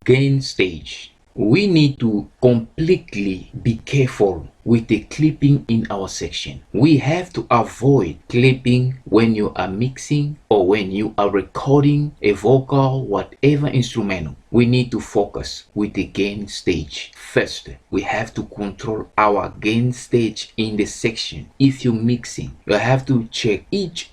gain stage, we need to completely be careful with the clipping in our section. We have to avoid clipping when you are mixing or when you are recording a vocal, whatever instrumental. We need to focus with the gain stage. First, we have to control our gain stage in the section. If you're mixing, you have to check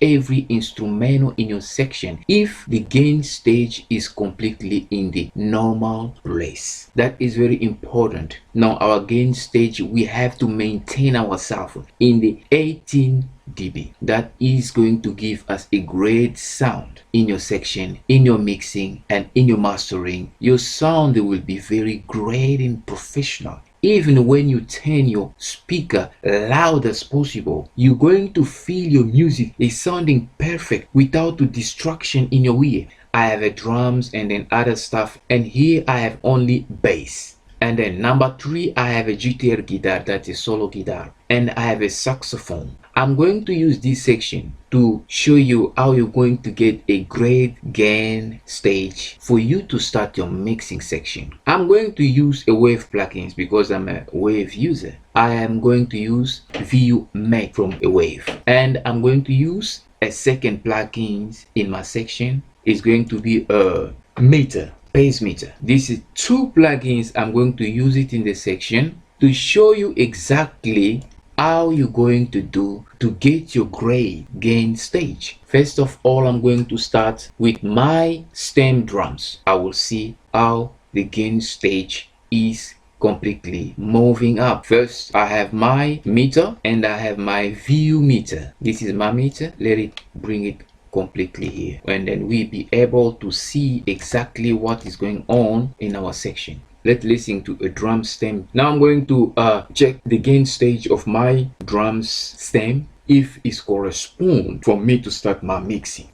every instrumental in your section if the gain stage is completely in the normal place. That is very important. Now, our gain stage, we have to maintain ourselves in the 18 dB. That is going to give us a great sound in your section, in your mixing, and in your mastering. Your sound will be very great and professional. Even when you turn your speaker loud as possible, you're going to feel your music is sounding perfect without the distraction in your ear. I have a drums and then other stuff, and here I have only bass. And then number 3, I have a GTR guitar, that's a solo guitar, and I have a saxophone. I'm going to use this section to show you how you're going to get a great gain stage for you to start your mixing section. I'm going to use a Wave plugins because I'm a Wave user. I am going to use VU Make from a Wave, and I'm going to use a second plugins in my section. It's going to be a meter. Pace meter. This is 2 plugins. I'm going to use it in the section to show you exactly how you're going to do to get your great gain stage. First of all, I'm going to start with my stem drums. I will see how the gain stage is completely moving up. First, I have my meter and I have my VU meter. This is my meter. Let it bring it completely here, and then we'll be able to see exactly what is going on in our section. Let's listen to a drum stem. Now I'm going to check the gain stage of my drums stem if it corresponds for me to start my mixing.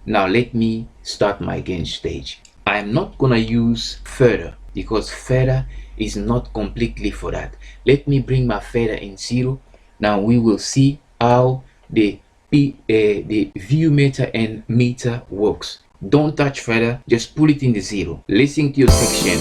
Now let me start my gain stage. I am not gonna use feather because feather is not completely for that. Let me bring my feather in 0. Now we will see how the VU meter and meter works. Don't touch feather, just pull it in the 0. Listen to your section.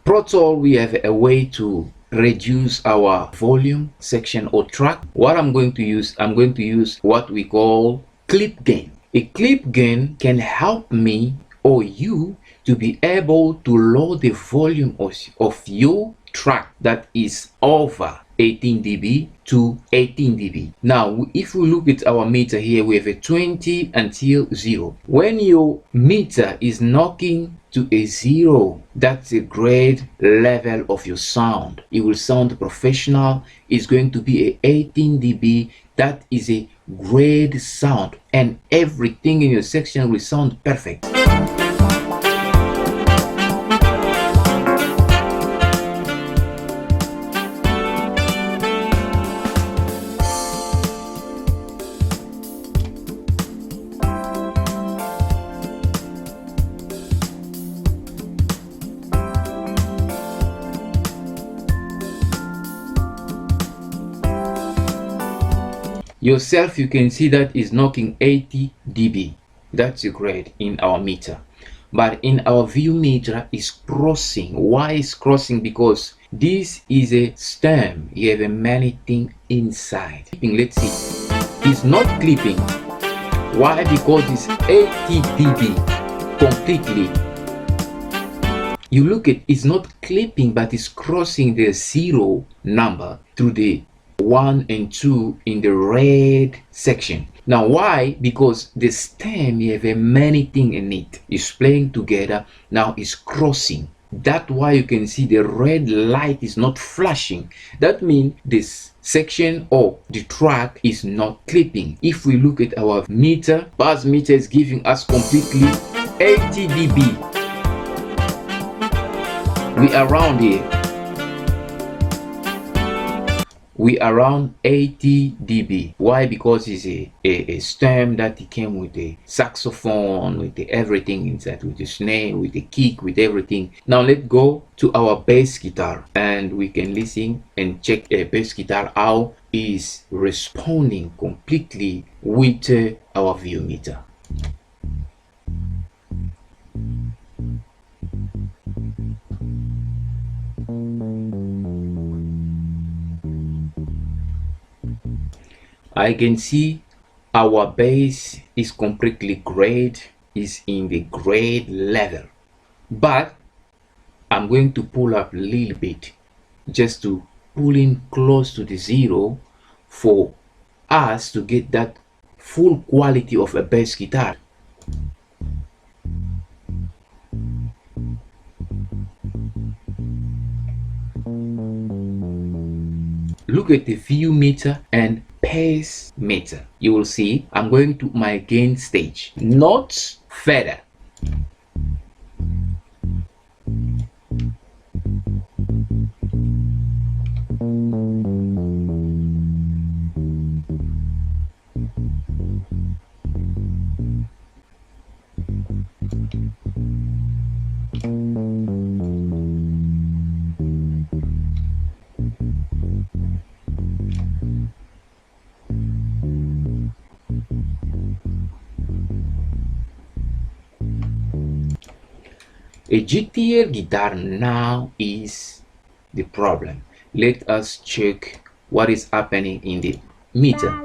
Pro Tools, we have a way to reduce our volume section or track. What I'm going to use what we call clip gain. A clip gain can help me or you to be able to lower the volume of your track that is over 18 dB to 18 dB. Now, if we look at our meter here, we have a 20 until 0. When your meter is knocking to a 0, that's a great level of your sound. It will sound professional. It's going to be a 18 dB. That is a great sound, and everything in your section will sound perfect. Yourself, you can see that is knocking 80 dB. That's great in our meter. But in our VU meter is crossing. Why is crossing? Because this is a stem. You have a many thing inside. Let's see. It's not clipping. Why? Because it's 80 dB completely. You look at it's not clipping, but it's crossing the 0 number through the 1 and 2 in the red section. Now why? Because the stem, you have a many thing in it. It's playing together. Now it's crossing. That's why you can see the red light is not flashing. That means this section or the track is not clipping. If we look at our meter, bass meter is giving us completely 80 dB. We around here. We around 80 dB. Why? Because it's a stem that came with a saxophone, with the everything inside, with the snare, with the kick, with everything. Now let's go to our bass guitar and we can listen and check a bass guitar how is responding completely with our VO meter. I can see our bass is completely great, is in the great level, but I'm going to pull up a little bit just to pull in close to the zero for us to get that full quality of a bass guitar. Look at the VO meter and pace meter. You will see I'm going to my gain stage, not fader. A GTR guitar now is the problem. Let us check what is happening in the meter.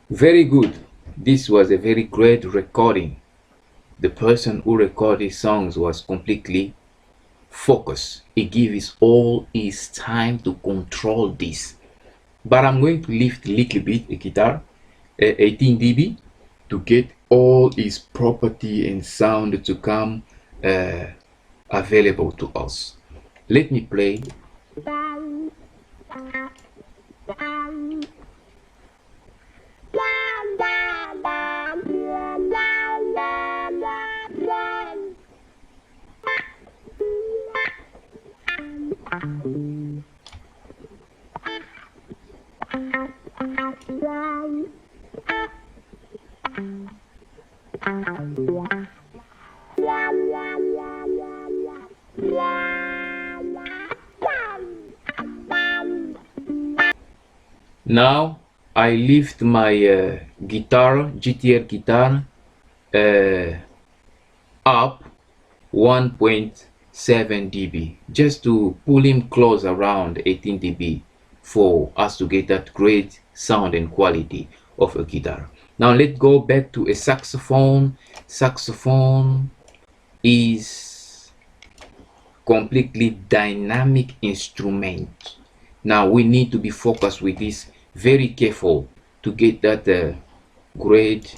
Very good. This was a very great recording. The person who recorded songs was completely focused. He gave his all his time to control this. But I'm going to lift a little bit a guitar, 18 dB, to get all its property and sound to come available to us. Let me play. Now I lift my guitar, GTR guitar, up 1.7 dB just to pull him close around 18 dB for us to get that great sound and quality of a guitar. Now let's go back to a saxophone. Saxophone is completely dynamic instrument. Now we need to be focused with this, very careful to get that great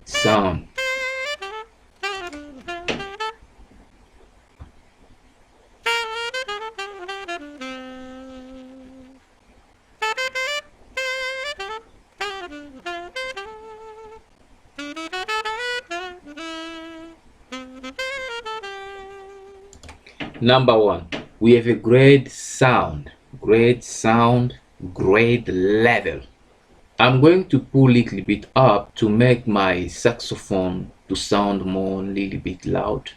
sound. Number one, we have a great sound, great level. I'm going to pull a little bit up to make my saxophone to sound more, a little bit loud.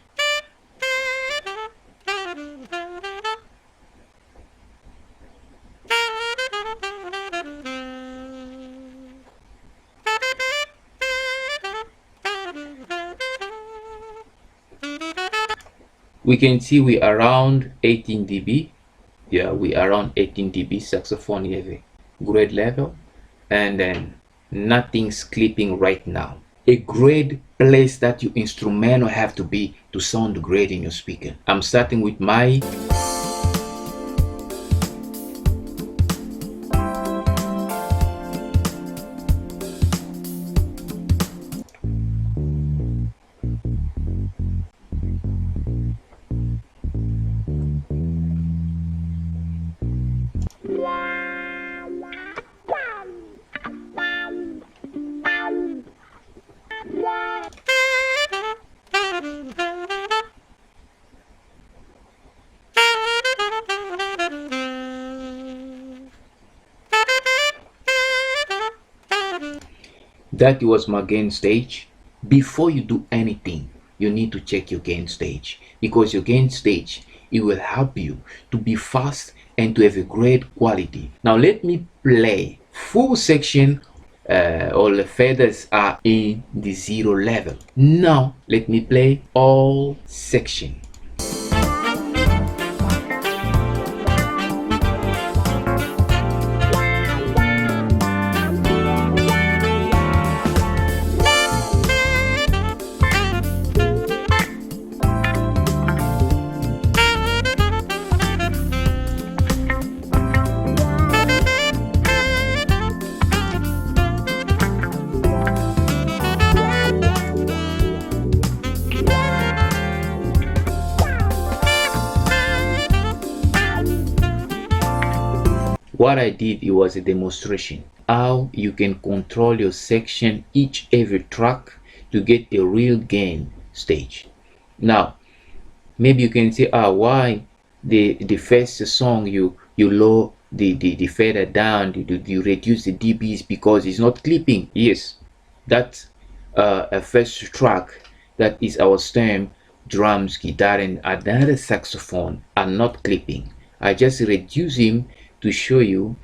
We can see we around 18 dB. Yeah, we around 18 dB. Saxophone have a great level, and then nothing's clipping right now. A great place that your instrumental have to be to sound great in your speaker. I'm starting with my That was my gain stage. Before you do anything, you need to check your gain stage, because your gain stage, it will help you to be fast and to have a great quality. Now let me play full section. All the feathers are in the 0 level. Now let me play all section. What I did, it was a demonstration how you can control your section, each every track, to get a real gain stage. Now maybe you can say, why the first song you lower the feather down, you reduce the dBs because it's not clipping. Yes, that's a first track, that is our stem, drums, guitar and another saxophone are not clipping. I just reduce him to show you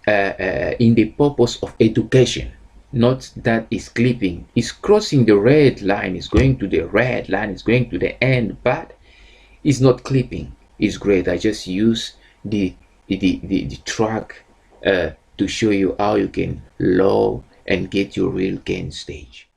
in the purpose of education, not that is clipping. It's crossing the red line, it's going to the red line, it's going to the end, but it's not clipping. It's great. I just use the track to show you how you can low and get your real gain stage.